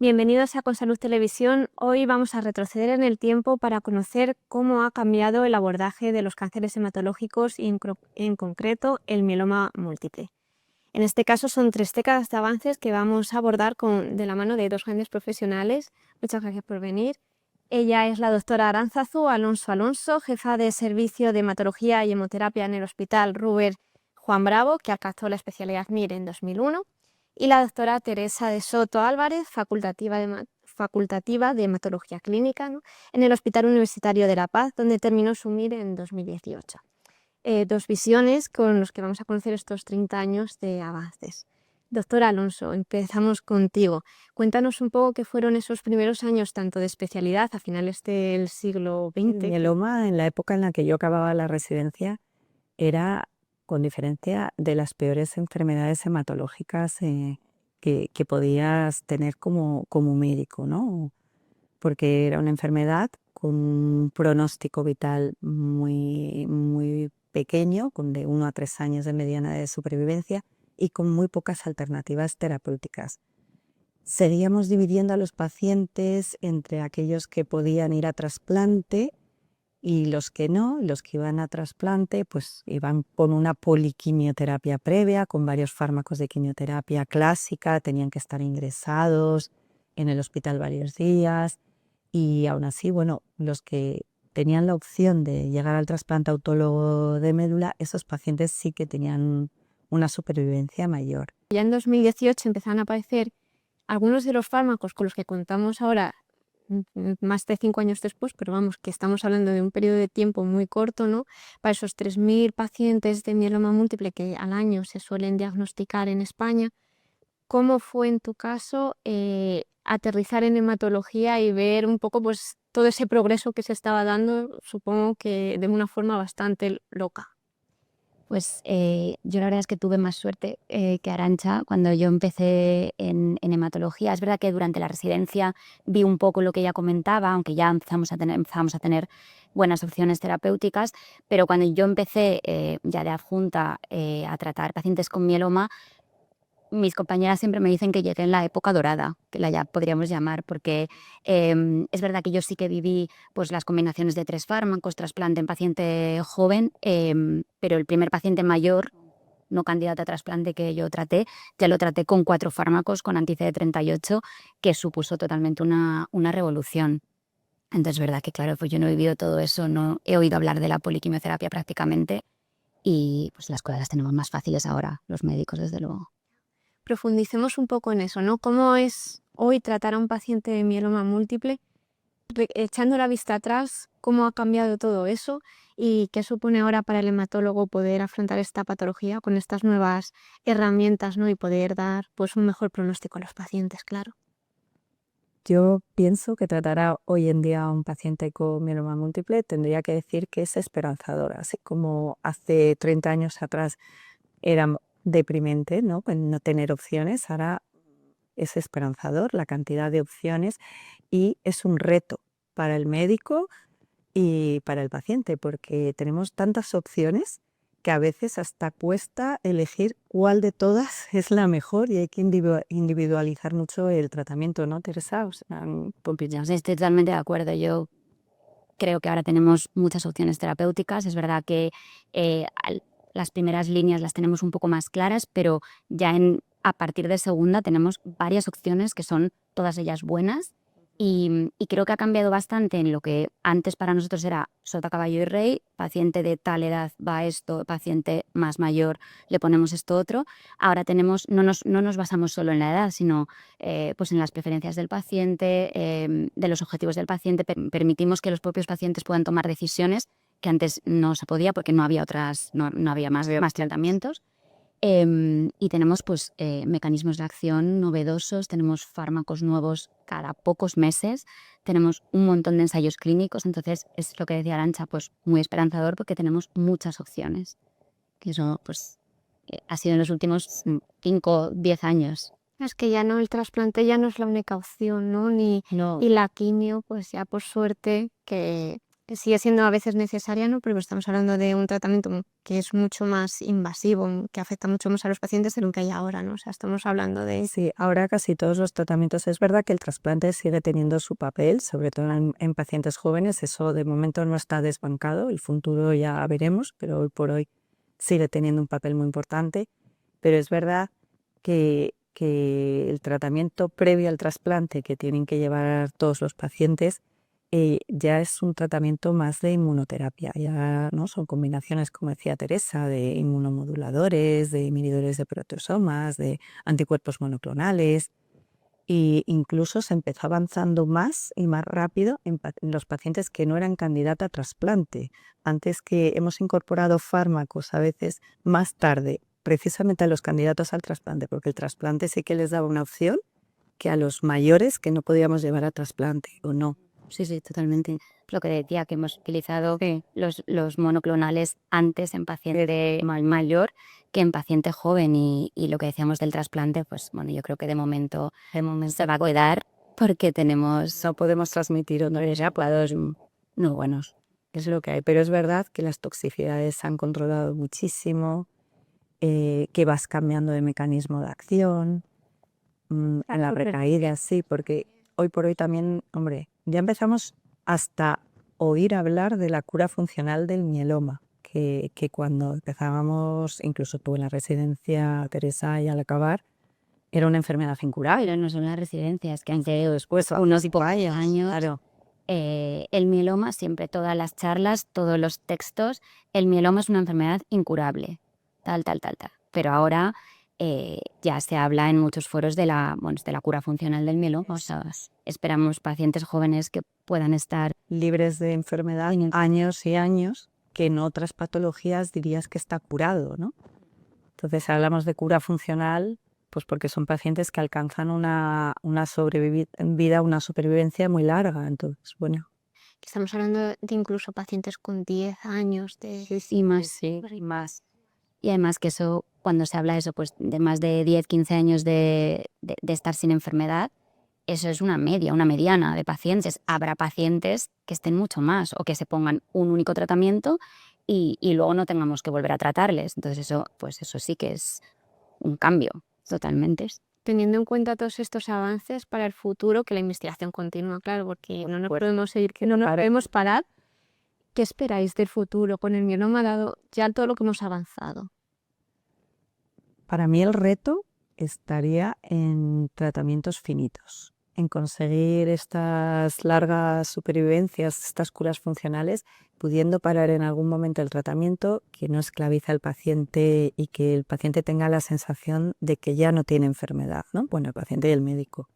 Bienvenidos a Consalud Televisión. Hoy vamos a retroceder en el tiempo para conocer cómo ha cambiado el abordaje de los cánceres hematológicos y en concreto el mieloma múltiple. En este caso son 3 décadas de avances que vamos a abordar de la mano de 2 grandes profesionales. Muchas gracias por venir. Ella es la doctora Arantzazu Alonso, jefa de servicio de hematología y hemoterapia en el Hospital Ruber Juan Bravo, que alcanzó la especialidad MIR en 2001. Y la doctora Teresa de Soto Álvarez, facultativa de hematología clínica, ¿no?, en el Hospital Universitario de La Paz, donde terminó su MIR en 2018. 2 visiones con los que vamos a conocer estos 30 años de avances. Doctora Alonso, empezamos contigo. Cuéntanos un poco qué fueron esos primeros años, tanto de especialidad a finales del siglo El XX. mieloma, en la época en la que yo acababa la residencia, era, con diferencia, de las peores enfermedades hematológicas que podías tener como médico, ¿no? Porque era una enfermedad con un pronóstico vital muy pequeño, con de 1 a 3 años de mediana de supervivencia y con muy pocas alternativas terapéuticas. Seguíamos dividiendo a los pacientes entre aquellos que podían ir a trasplante y los que no. Los que iban a trasplante pues iban con una poliquimioterapia previa, con varios fármacos de quimioterapia clásica, tenían que estar ingresados en el hospital varios días y aún así, bueno, los que tenían la opción de llegar al trasplante autólogo de médula, esos pacientes sí que tenían una supervivencia mayor. Ya en 2018 empezaron a aparecer algunos de los fármacos con los que contamos ahora, más de 5 años después, pero vamos, que estamos hablando de un periodo de tiempo muy corto, ¿no?, para esos 3.000 pacientes de mieloma múltiple que al año se suelen diagnosticar en España. ¿Cómo fue en tu caso aterrizar en hematología y ver un poco pues todo ese progreso que se estaba dando, supongo que de una forma bastante loca? Pues yo la verdad es que tuve más suerte que Arantxa cuando yo empecé en hematología. Es verdad que durante la residencia vi un poco lo que ella comentaba, aunque ya empezamos a tener buenas opciones terapéuticas, pero cuando yo empecé ya de adjunta a tratar pacientes con mieloma, mis compañeras siempre me dicen que llegué en la época dorada, que la ya podríamos llamar, porque es verdad que yo sí que viví pues, las combinaciones de 3 fármacos, trasplante en paciente joven, pero el primer paciente mayor, no candidato a trasplante que yo traté, ya lo traté con 4 fármacos, con anti-CD38, que supuso totalmente una revolución. Entonces es verdad que, claro, pues yo no he vivido todo eso, no he oído hablar de la poliquimioterapia prácticamente, y pues las cosas las tenemos más fáciles ahora, los médicos, desde luego. Profundicemos un poco en eso, ¿no? ¿Cómo es hoy tratar a un paciente de mieloma múltiple? Echando la vista atrás, ¿cómo ha cambiado todo eso? ¿Y qué supone ahora para el hematólogo poder afrontar esta patología con estas nuevas herramientas, ¿no?, y poder dar pues un mejor pronóstico a los pacientes, claro? Yo pienso que tratar hoy en día a un paciente con mieloma múltiple tendría que decir que es esperanzador, así como hace 30 años atrás era deprimente, ¿no?, pues no tener opciones. Ahora es esperanzador la cantidad de opciones y es un reto para el médico y para el paciente, porque tenemos tantas opciones que a veces hasta cuesta elegir cuál de todas es la mejor y hay que individualizar mucho el tratamiento, ¿no, Teresa? O sea, Pues ya estoy totalmente de acuerdo. Yo creo que ahora tenemos muchas opciones terapéuticas. Es verdad que las primeras líneas las tenemos un poco más claras, pero ya a partir de segunda tenemos varias opciones que son todas ellas buenas. Y creo que ha cambiado bastante en lo que antes para nosotros era sota, caballo y rey, paciente de tal edad va esto, paciente más mayor le ponemos esto otro. Ahora no nos basamos solo en la edad, sino pues en las preferencias del paciente, de los objetivos del paciente. Permitimos que los propios pacientes puedan tomar decisiones que antes no se podía porque no había no había más tratamientos. Y tenemos pues mecanismos de acción novedosos, tenemos fármacos nuevos cada pocos meses, tenemos un montón de ensayos clínicos. Entonces es lo que decía Arantxa, pues muy esperanzador porque tenemos muchas opciones, que eso pues ha sido en los últimos 5 o 10 años. Es que ya no, el trasplante ya no es la única opción, ¿no? No. Y la quimio, pues ya por suerte que sigue siendo a veces necesaria, ¿no? Pero estamos hablando de un tratamiento que es mucho más invasivo, que afecta mucho más a los pacientes de lo que hay ahora, ¿no? O sea, estamos hablando de... Sí, ahora casi todos los tratamientos, es verdad que el trasplante sigue teniendo su papel, sobre todo en pacientes jóvenes, eso de momento no está desbancado, el futuro ya veremos, pero hoy por hoy sigue teniendo un papel muy importante, pero es verdad que el tratamiento previo al trasplante que tienen que llevar todos los pacientes ya es un tratamiento más de inmunoterapia, ya no son combinaciones, como decía Teresa, de inmunomoduladores, de inhibidores de proteasomas, de anticuerpos monoclonales, e incluso se empezó avanzando más y más rápido en los pacientes que no eran candidatos a trasplante. Antes, que hemos incorporado fármacos a veces más tarde, precisamente a los candidatos al trasplante, porque el trasplante sí que les daba una opción que a los mayores que no podíamos llevar a trasplante, ¿o no? Sí, sí, totalmente. Lo que decía, que hemos utilizado los monoclonales antes en paciente mayor que en paciente joven, y lo que decíamos del trasplante, pues bueno, yo creo que de momento se va a cuidar porque tenemos No podemos transmitir honores aplados muy buenos, es lo que hay. Pero es verdad que las toxicidades se han controlado muchísimo, que vas cambiando de mecanismo de acción, a la recaída, sí, porque hoy por hoy también, hombre, ya empezamos hasta oír hablar de la cura funcional del mieloma, que cuando empezábamos, incluso tú en la residencia, Teresa, y al acabar, era una enfermedad incurable. pero no son las residencias que han llegado después, unos pocos años. Claro. El mieloma, siempre todas las charlas, todos los textos, el mieloma es una enfermedad incurable, tal. Pero ahora ya se habla en muchos foros de la cura funcional del mieloma. O sea, esperamos pacientes jóvenes que puedan estar Libres de enfermedad años y años, que en otras patologías dirías que está curado, ¿no? Entonces hablamos de cura funcional, pues porque son pacientes que alcanzan una supervivencia muy larga. Entonces, bueno, Estamos hablando de incluso pacientes con 10 años y más. sí, más. Y además que eso, cuando se habla de eso, pues de más de 10, 15 años de estar sin enfermedad, eso es una media, una mediana de pacientes. Habrá pacientes que estén mucho más o que se pongan un único tratamiento y luego no tengamos que volver a tratarles. Entonces eso, pues eso sí que es un cambio, totalmente. Teniendo en cuenta todos estos avances para el futuro, que la investigación continúa, claro, porque no nos podemos seguir, que no nos podemos parar. ¿Qué esperáis del futuro con el mieloma, dado ya todo lo que hemos avanzado? Para mí el reto estaría en tratamientos finitos, en conseguir estas largas supervivencias, estas curas funcionales, pudiendo parar en algún momento el tratamiento, que no esclaviza al paciente y que el paciente tenga la sensación de que ya no tiene enfermedad, ¿no? Bueno, el paciente y el médico.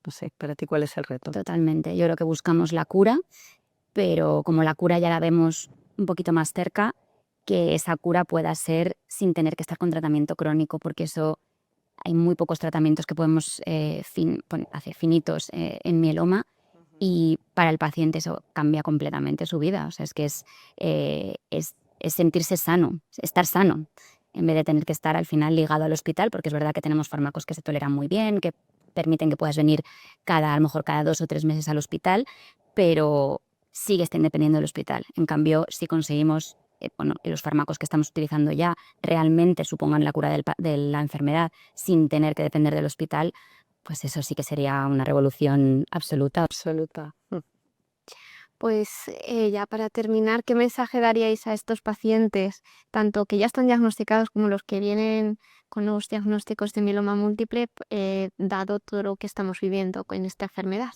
No sé, para ti, ¿cuál es el reto? Totalmente. Yo creo que buscamos la cura, pero como la cura ya la vemos un poquito más cerca, que esa cura pueda ser sin tener que estar con tratamiento crónico, porque eso hay muy pocos tratamientos que podemos hacer finitos en mieloma, y para el paciente eso cambia completamente su vida. O sea, es que es sentirse sano, estar sano, en vez de tener que estar al final ligado al hospital, porque es verdad que tenemos fármacos que se toleran muy bien, que permiten que puedas venir a lo mejor cada 2 o 3 meses al hospital, pero sigues dependiendo del hospital. En cambio, si conseguimos los fármacos que estamos utilizando ya realmente supongan la cura de la enfermedad sin tener que depender del hospital, pues eso sí que sería una revolución absoluta. Absoluta. Pues ya para terminar, ¿qué mensaje daríais a estos pacientes, tanto que ya están diagnosticados como los que vienen con nuevos diagnósticos de mieloma múltiple, dado todo lo que estamos viviendo con esta enfermedad?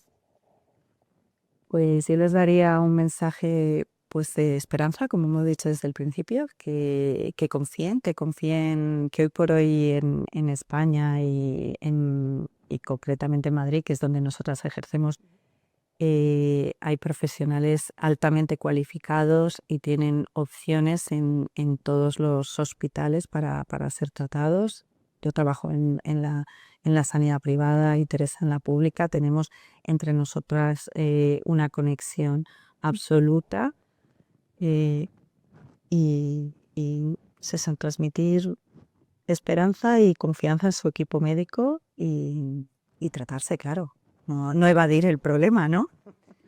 Pues yo les daría un mensaje, pues, de esperanza, como hemos dicho desde el principio, que confíen, que hoy por hoy en España y concretamente en Madrid, que es donde nosotras ejercemos, hay profesionales altamente cualificados y tienen opciones en todos los hospitales para ser tratados. Yo trabajo en la sanidad privada y Teresa en la pública. Tenemos entre nosotras una conexión absoluta, y es en transmitir esperanza y confianza en su equipo médico y tratarse, claro. No evadir el problema, ¿no?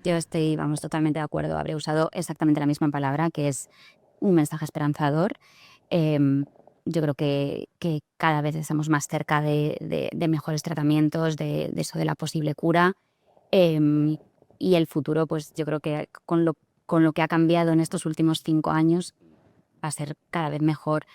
Yo estoy, vamos, totalmente de acuerdo. Habría usado exactamente la misma palabra, que es un mensaje esperanzador. Yo creo que cada vez estamos más cerca de mejores tratamientos, de eso de la posible cura. Y el futuro, pues yo creo que con lo que ha cambiado en estos últimos 5 años, va a ser cada vez mejor.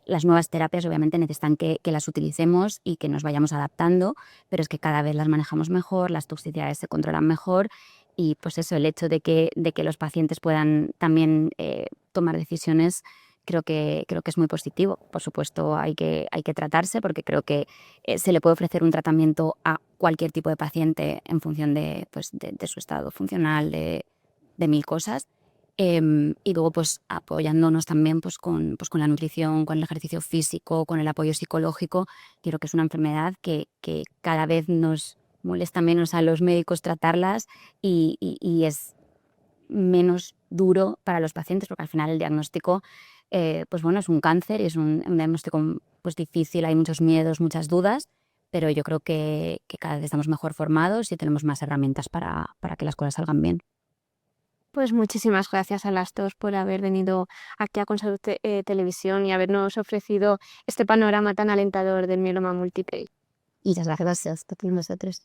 Las nuevas terapias obviamente necesitan que las utilicemos y que nos vayamos adaptando, pero es que cada vez las manejamos mejor, las toxicidades se controlan mejor y pues eso, el hecho de que los pacientes puedan también tomar decisiones, creo que es muy positivo. Por supuesto hay que tratarse, porque creo que se le puede ofrecer un tratamiento a cualquier tipo de paciente en función de su estado funcional, de 1000 cosas. Y luego pues apoyándonos también pues con la nutrición, con el ejercicio físico, con el apoyo psicológico. Creo que es una enfermedad que cada vez nos molesta menos a los médicos tratarlas y es menos duro para los pacientes, porque al final el diagnóstico pues bueno, es un cáncer y es un diagnóstico pues difícil, hay muchos miedos, muchas dudas, pero yo creo que cada vez estamos mejor formados y tenemos más herramientas para que las cosas salgan bien. Pues muchísimas gracias a las dos por haber venido aquí a Consalud Televisión y habernos ofrecido este panorama tan alentador del mieloma múltiple. Muchas gracias a todos vosotros.